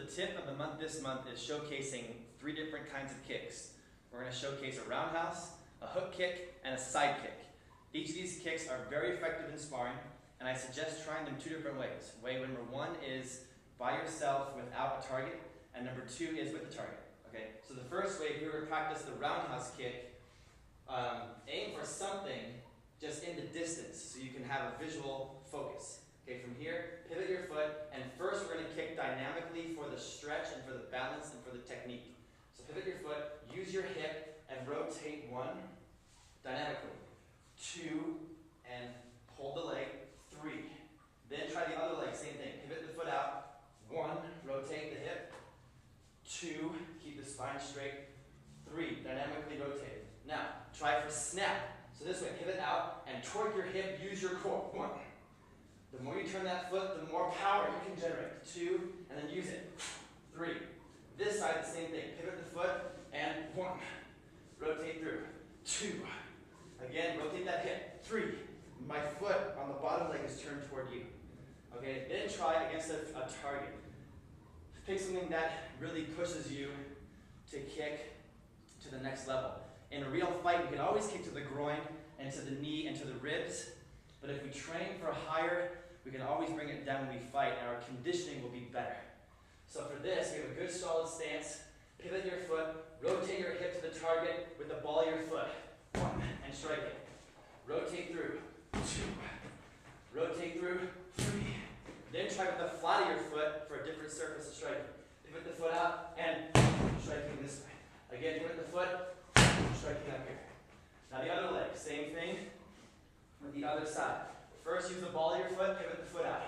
the tip of the month this month is showcasing 3 different kinds of kicks. We're going to showcase a roundhouse, a hook kick, and a side kick. Each of these kicks are very effective in sparring, and I suggest trying them 2 different ways. Way number 1 is by yourself without a target, and number 2 is with the target. Okay? So the first way, if you were to practice the roundhouse kick, aim for something just in the distance so you can have a visual focus. Okay, from here, pivot your foot, and first we're going to kick dynamically for the stretch and for the balance and for the technique. So pivot your foot, use your hip, and rotate 1 dynamically. 2, and hold the leg. 3. Then try the other leg, same thing. Pivot the foot out. 1, rotate the hip. 2, keep the spine straight. 3, dynamically rotate. Now, try for snap. So this way, pivot out and torque your hip, use your core. 1. The more you turn that foot, the more power you can generate. 2, and then use it. 3. This side, the same thing. Pivot the foot, and 1. Rotate through. 2. Again, rotate that hip. 3. My foot on the bottom leg is turned toward you. Okay, then try against a target. Pick something that really pushes you to kick to the next level. In a real fight, we can always kick to the groin and to the knee and to the ribs. But if we train for higher, we can always bring it down when we fight, and our conditioning will be better. So for this, we have a good solid stance. Pivot your foot, rotate your hip to the target with the ball of your foot. 1, and strike it. Rotate through. 2. Rotate through. 3. Then try with the flat of your foot for a different surface of striking. Pivot the foot out and striking this way. Again, pivot the foot, striking up here. Now the other leg, same thing with the other side. First, use the ball of your foot, pivot the foot out.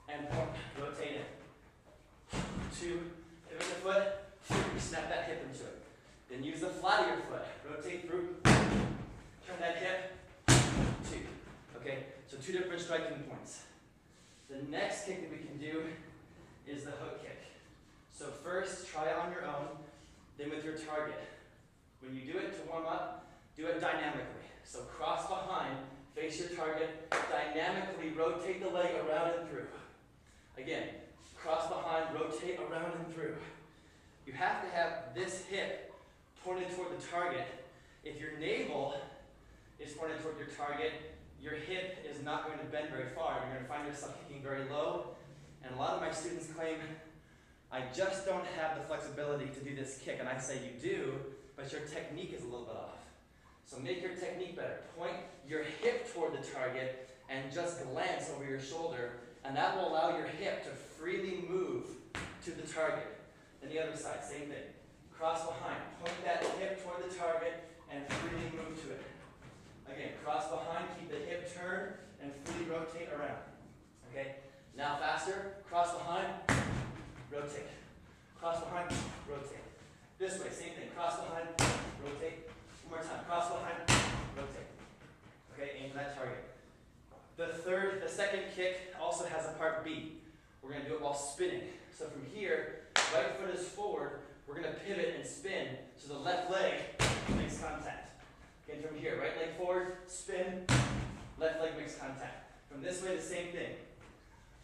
And 1, rotate in. 2, pivot the foot, 3, snap that hip into it. Then use the flat of your foot, rotate through, turn that hip, 2. Okay, so 2 different striking points. The next kick that we can do is the hook kick. So first, try it on your own, then with your target. When you do it to warm up, do it dynamically. So cross behind, face your target, dynamically rotate the leg around and through. Again, cross behind, rotate around and through. You have to have this hip pointed toward the target. If your navel is pointed toward your target, your hip is not going to bend very far. You're going to find yourself kicking very low. And a lot of my students claim, I just don't have the flexibility to do this kick. And I say you do, but your technique is a little bit off. So make your technique better. Point your hip toward the target and just glance over your shoulder, and that will allow your hip to freely move to the target. And the other side, same thing. Cross behind. Point that hip toward the target and freely move to it. Again, cross behind, keep the hip turned, and freely rotate around. Okay? Now faster. Cross behind, rotate. Cross behind, rotate. This way, same thing. Cross behind, rotate. One more time. Cross behind, rotate. Okay, aim for that target. The second kick also has a part B. We're going to do it while spinning. So from here, right foot is forward. We're going to pivot and spin so the left leg makes contact. Again, from here, right leg forward, spin, left leg makes contact. From this way, the same thing.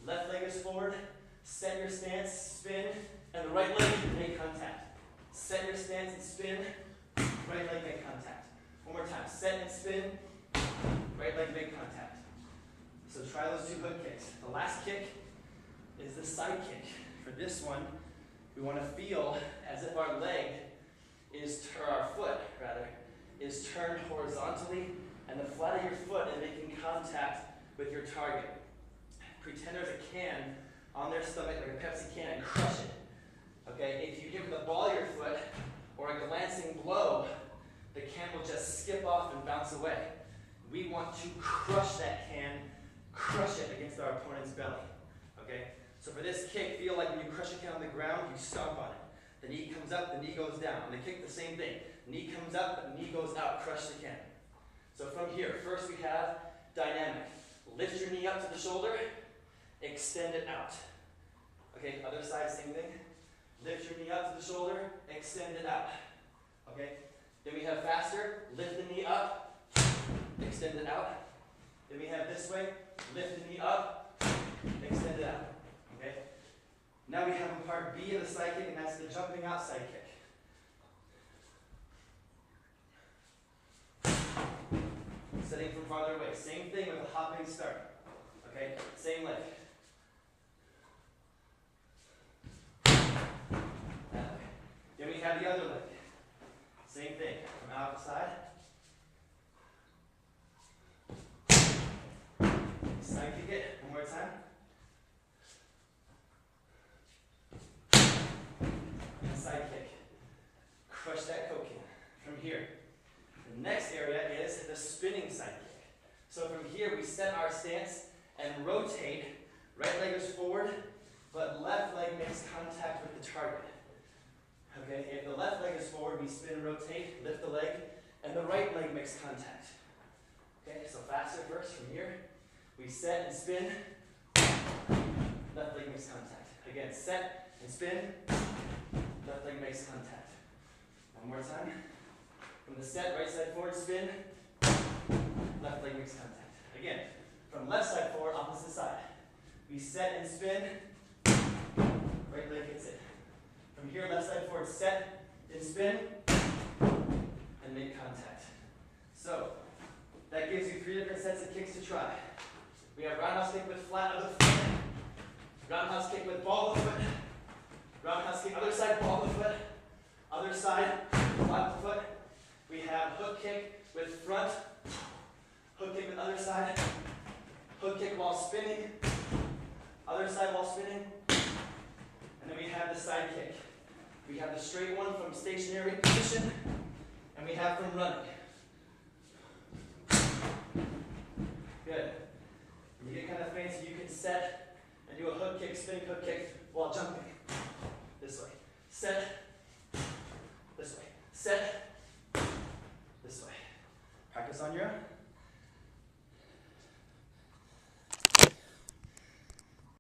Left leg is forward, set your stance, spin, and the right leg make contact. Set your stance and spin, right leg make contact. One more time, set and spin, right leg make contact. So try those 2 hook kicks. The last kick is the side kick. For this one, we want to feel as if our leg is, or our foot rather, is turned horizontally, and the flat of your foot is making contact with your target. Pretend there's a can on their stomach, like a Pepsi can, and crush it. Okay, if you hit with the ball of your foot or a glancing blow, the can will just skip off and bounce away. We want to crush that can, crush it against our opponent's belly. Okay, so for this kick, feel like when you crush a can on the ground, you stomp on it. The knee comes up, the knee goes down. And the kick, the same thing. Knee comes up, the knee goes out, crush the can. So from here, first we have dynamic. Lift your knee up to the shoulder, extend it out. Okay, other side, same thing. Lift your knee up to the shoulder, extend it out. Okay, then we have faster. Lift the knee up, extend it out. Then we have this way. Lift the knee up, extend it out. Okay, Now we have a part B of the side kick, and that's the jumping outside kick. Setting from farther away. Same thing with a hopping start. Okay, same leg. That way. Then we have the other leg. Same thing, from outside. Side kick it, one more time. And side kick. Crush that coke in. From here. The next area is the spinning side kick. So from here we set our stance and rotate. Right leg is forward, but left leg makes contact with the target. Okay, if the left leg is forward, we spin, rotate, lift the leg, and the right leg makes contact. Okay, so faster first from here. We set and spin, left leg makes contact. Again, set and spin, left leg makes contact. One more time. From the set, right side forward, spin, left leg makes contact. Again, from left side forward, opposite side. We set and spin, right leg hits it. From here, left side forward, set and spin, and make contact. So, that gives you 3 different sets of kicks to try. We have roundhouse kick with flat of the foot, roundhouse kick with ball of the foot, roundhouse kick other side, ball of the foot, other side, flat of the foot. We have hook kick with front, hook kick with other side, hook kick while spinning, other side while spinning, and then we have the side kick. We have the straight one from stationary position, and we have from running. Good. When you get kind of fancy, you can set and do a hook kick, spinning hook kick while jumping. This way. Set,